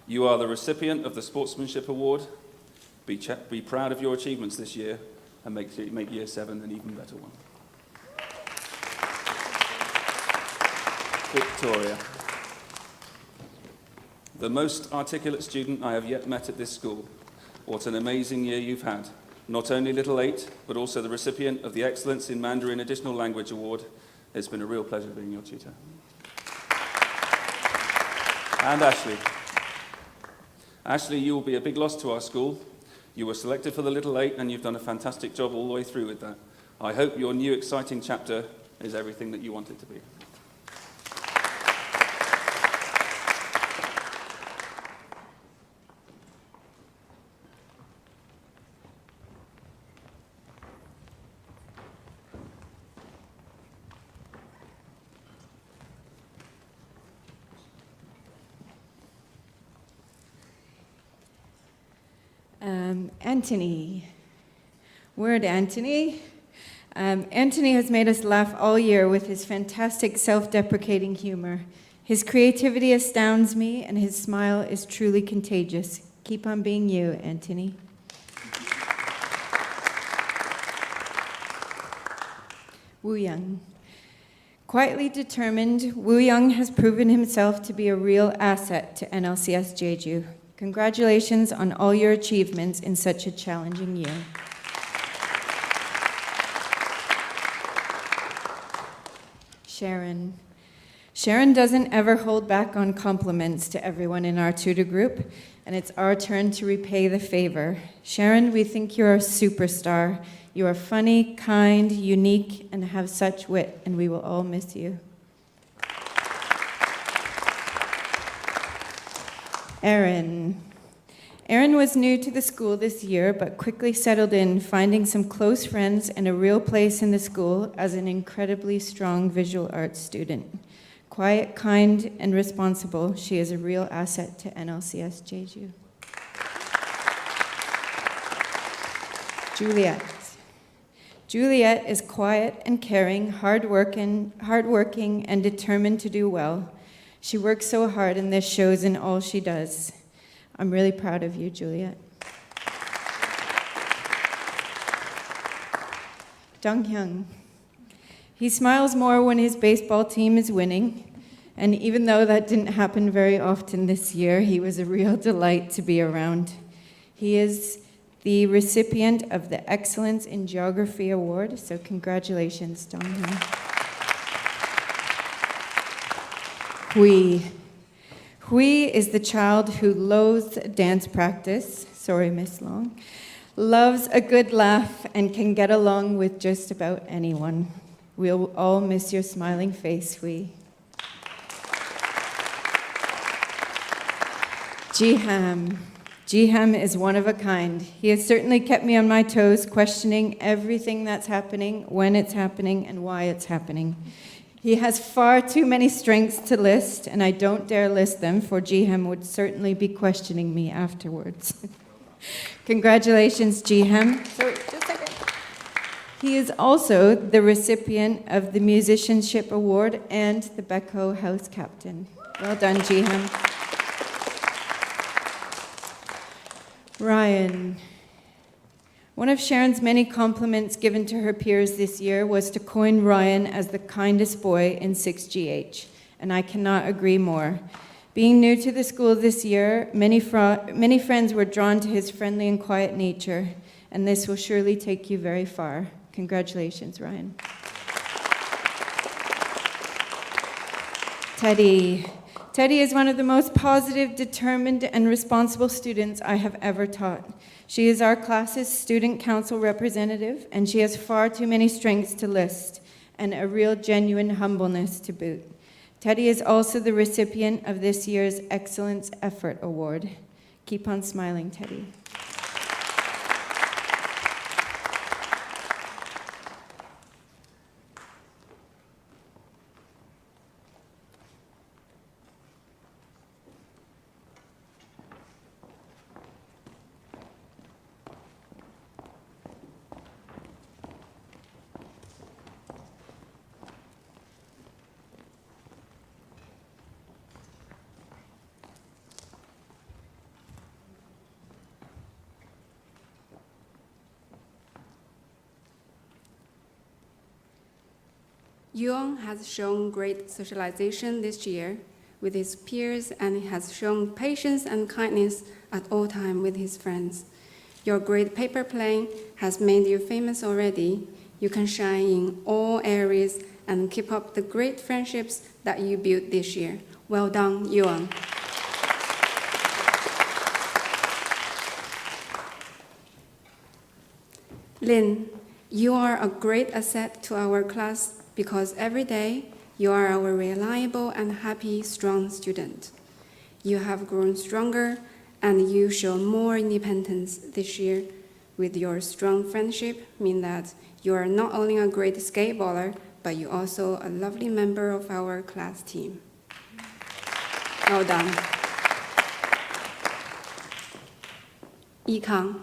You are the recipient of the Sportsmanship Award. Be proud of your achievements this year and make Year 7 an even better one. Victoria. The most articulate student I have yet met at this school. What an amazing year you've had. Not only Little 8, but also the recipient of the Excellence in Mandarin Additional Language Award. It's been a real pleasure being your tutor. And Ashley. Ashley, you will be a big loss to our school. You were selected for the Little 8 and you've done a fantastic job all the way through with that. I hope your new exciting chapter is everything that you want it to be. Anthony. Word Anthony. Anthony has made us laugh all year with his fantastic self-deprecating humor. His creativity astounds me, and his smile is truly contagious. Keep on being you, Anthony. Wu Young. Quietly determined, Wu Young has proven himself to be a real asset to NLCS Jeju. Congratulations on all your achievements in such a challenging year. Sharon. Sharon doesn't ever hold back on compliments to everyone in our tutor group, and it's our turn to repay the favor. Sharon, we think you're a superstar. You are funny, kind, unique, and have such wit, and we will all miss you. Erin. Erin was new to the school this year, but quickly settled in, finding some close friends and a real place in the school as an incredibly strong visual arts student. Quiet, kind, and responsible, she is a real asset to NLCS Jeju. Juliet. Juliet is quiet and caring, hardworking, and determined to do well. She works so hard, and this shows in all she does. I'm really proud of you, Juliet. Dong Hyung. He smiles more when his baseball team is winning, and even though that didn't happen very often this year, he was a real delight to be around. He is the recipient of the Excellence in Geography Award, so congratulations, Dong Hyung. Hui is the child who loathes dance practice, sorry Miss Long, loves a good laugh, and can get along with just about anyone. We'll all miss your smiling face, Hui. Jiham. Jiham is one of a kind. He has certainly kept me on my toes, questioning everything that's happening, when it's happening, and why it's happening. He has far too many strengths to list, and I don't dare list them, for Jiham would certainly be questioning me afterwards. Congratulations, Jiham. Sorry, just a second. He is also the recipient of the Musicianship Award and the Beko House Captain. Well done, Jiham. Ryan. One of Sharon's many compliments given to her peers this year was to coin Ryan as the kindest boy in 6GH, and I cannot agree more. Being new to the school this year, many friends were drawn to his friendly and quiet nature, and this will surely take you very far. Congratulations, Ryan. Teddy. Teddy is one of the most positive, determined, and responsible students I have ever taught. She is our class's student council representative, and she has far too many strengths to list, and a real genuine humbleness to boot. Teddy is also the recipient of this year's Excellence Effort Award. Keep on smiling, Teddy. Yuan has shown great socialization this year with his peers and has shown patience and kindness at all times with his friends. Your great paper playing has made you famous already. You can shine in all areas and keep up the great friendships that you built this year. Well done, Yuan. Lin, you are a great asset to our class because every day you are our reliable and happy, strong student. You have grown stronger and you show more independence this year. With your strong friendship, mean that you are not only a great skateballer, but you also a lovely member of our class team. Well done. Yikang,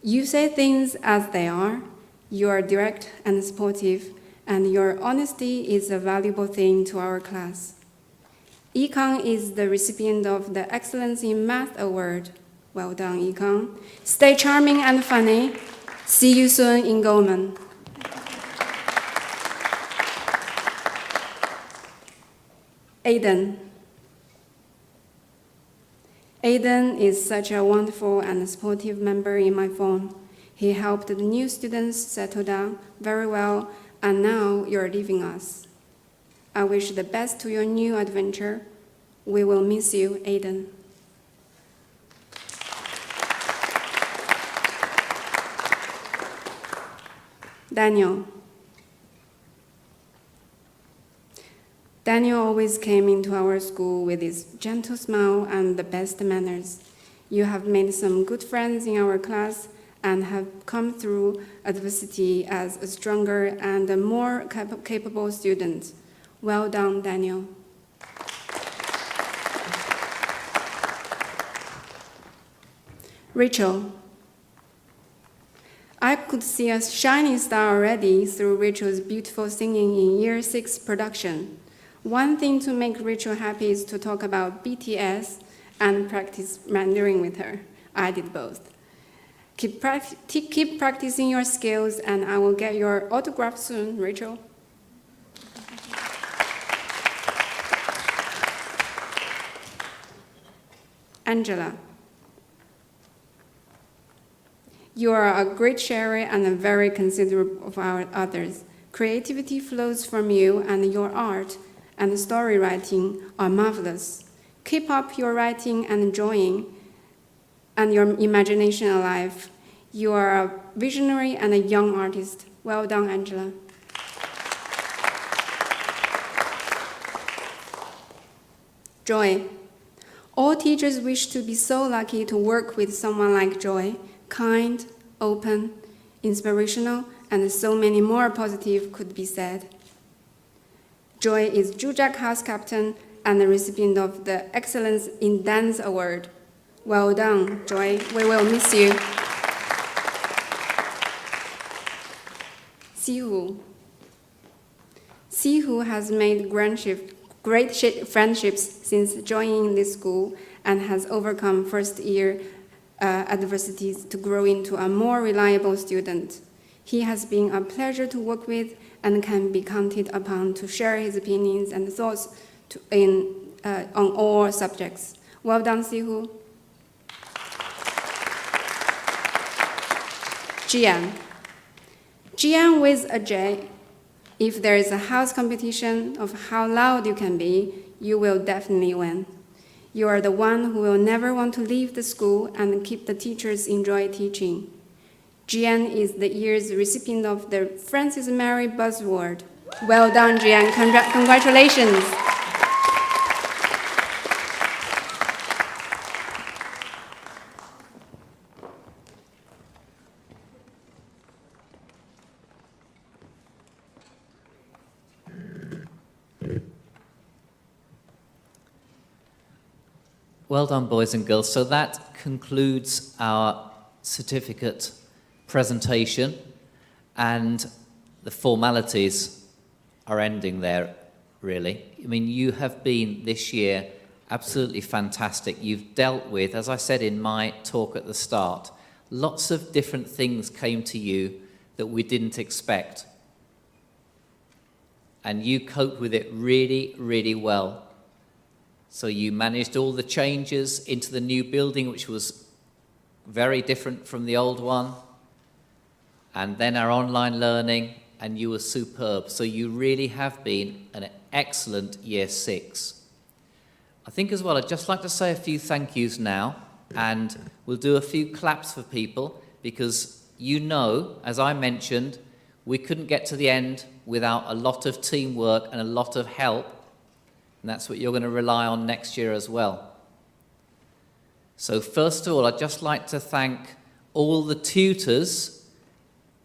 you say things as they are. You are direct and sportive, and your honesty is a valuable thing to our class. Yikang is the recipient of the Excellence in Math Award. Well done, Yikang. Stay charming and funny. See you soon in Goldman. Aiden. Aiden is such a wonderful and sportive member in my form. He helped the new students settle down very well, and now you're leaving us. I wish the best to your new adventure. We will miss you, Aiden. Daniel. Daniel always came into our school with his gentle smile and the best manners. You have made some good friends in our class and have come through adversity as a stronger and a more capable student. Well done, Daniel. Rachel. I could see a shining star already through Rachel's beautiful singing in Year 6 production. One thing to make Rachel happy is to talk about BTS and practice Mandarin with her. I did both. Keep practicing your skills, and I will get your autograph soon, Rachel. Angela. You are a great sharer and a very considerate of our others. Creativity flows from you, and your art and story writing are marvelous. Keep up your writing and drawing and your imagination alive. You are a visionary and a young artist. Well done, Angela. Joy. All teachers wish to be so lucky to work with someone like Joy, kind, open, inspirational, and so many more positive could be said. Joy is Jujak House Captain and the recipient of the Excellence in Dance Award. Well done, Joy. We will miss you. Sihu. Sihu has made great friendships since joining this school and has overcome first-year adversities to grow into a more reliable student. He has been a pleasure to work with and can be counted upon to share his opinions and thoughts on all subjects. Well done, Sihu. Jian. Jian with a J. If there is a house competition of how loud you can be, you will definitely win. You are the one who will never want to leave the school and keep the teachers enjoy teaching. Jian is the year's recipient of the Francis Mary Buzzword. Well done, Jian. Congratulations. Well done, boys and girls. So that concludes our certificate presentation, and the formalities are ending there, really. I mean, you have been this year absolutely fantastic. You've dealt with, as I said in my talk at the start, lots of different things came to you that we didn't expect. And you coped with it really, really well. So you managed all the changes into the new building, which was very different from the old one. And then our online learning, and you were superb. So you really have been an excellent year 6. I think as well, I'd just like to say a few thank yous now, and we'll do a few claps for people, because you know, as I mentioned, we couldn't get to the end without a lot of teamwork and a lot of help. And that's what you're going to rely on next year as well. So first of all, I'd just like to thank all the tutors,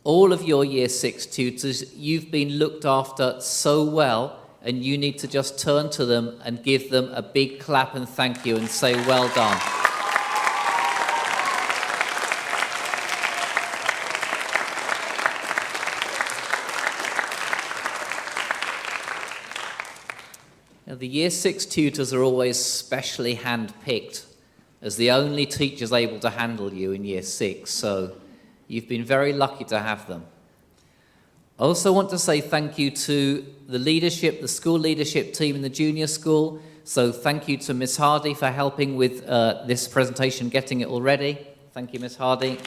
all of your Year 6 tutors. You've been looked after so well, and you need to just turn to them and give them a big clap and thank you and say well done. The Year 6 tutors are always specially hand-picked as the only teachers able to handle you in Year 6, so you've been very lucky to have them. I also want to say thank you to the leadership, the school leadership team in the junior school. So thank you to Miss Hardy for helping with this presentation, getting it all ready. Thank you, Miss Hardy.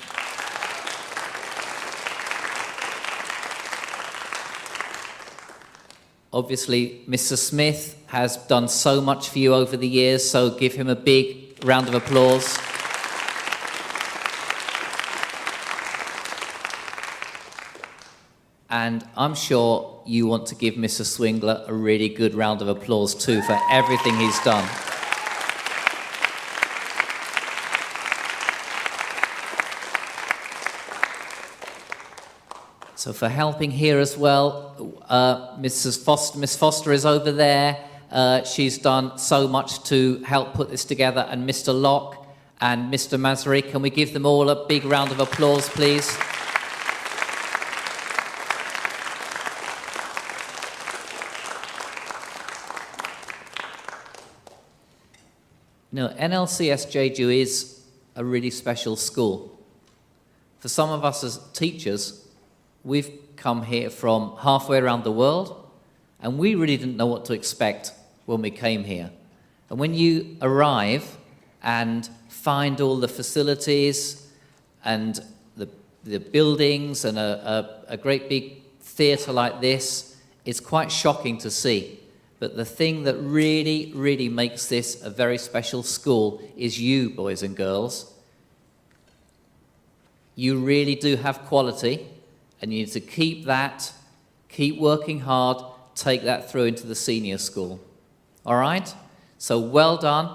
Obviously, Mr. Smith has done so much for you over the years, so give him a big round of applause. And I'm sure you want to give Mr. Swingler a really good round of applause too for everything he's done. So for helping here as well, Miss Foster is over there. She's done so much to help put this together. And Mr. Locke and Mr. Masri, can we give them all a big round of applause, please? No, NLCS Jeju is a really special school. For some of us as teachers, we've come here from halfway around the world, and we really didn't know what to expect when we came here. And when you arrive and find all the facilities and the buildings and a great big theatre like this, it's quite shocking to see. But the thing that really, really makes this a very special school is you, boys and girls. You really do have quality, and you need to keep that, keep working hard, take that through into the senior school. All right? So well done.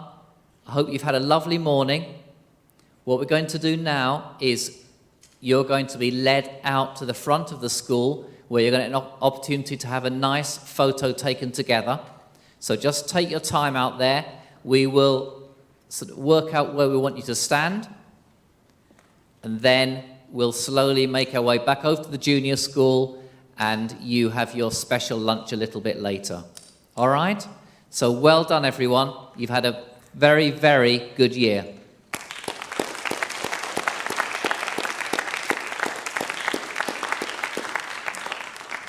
I hope you've had a lovely morning. What we're going to do now is you're going to be led out to the front of the school where you're going to get an opportunity to have a nice photo taken together. So just take your time out there. We will sort of work out where we want you to stand, and then we'll slowly make our way back over to the junior school, and you have your special lunch a little bit later. All right? So well done, everyone. You've had a very, very good year.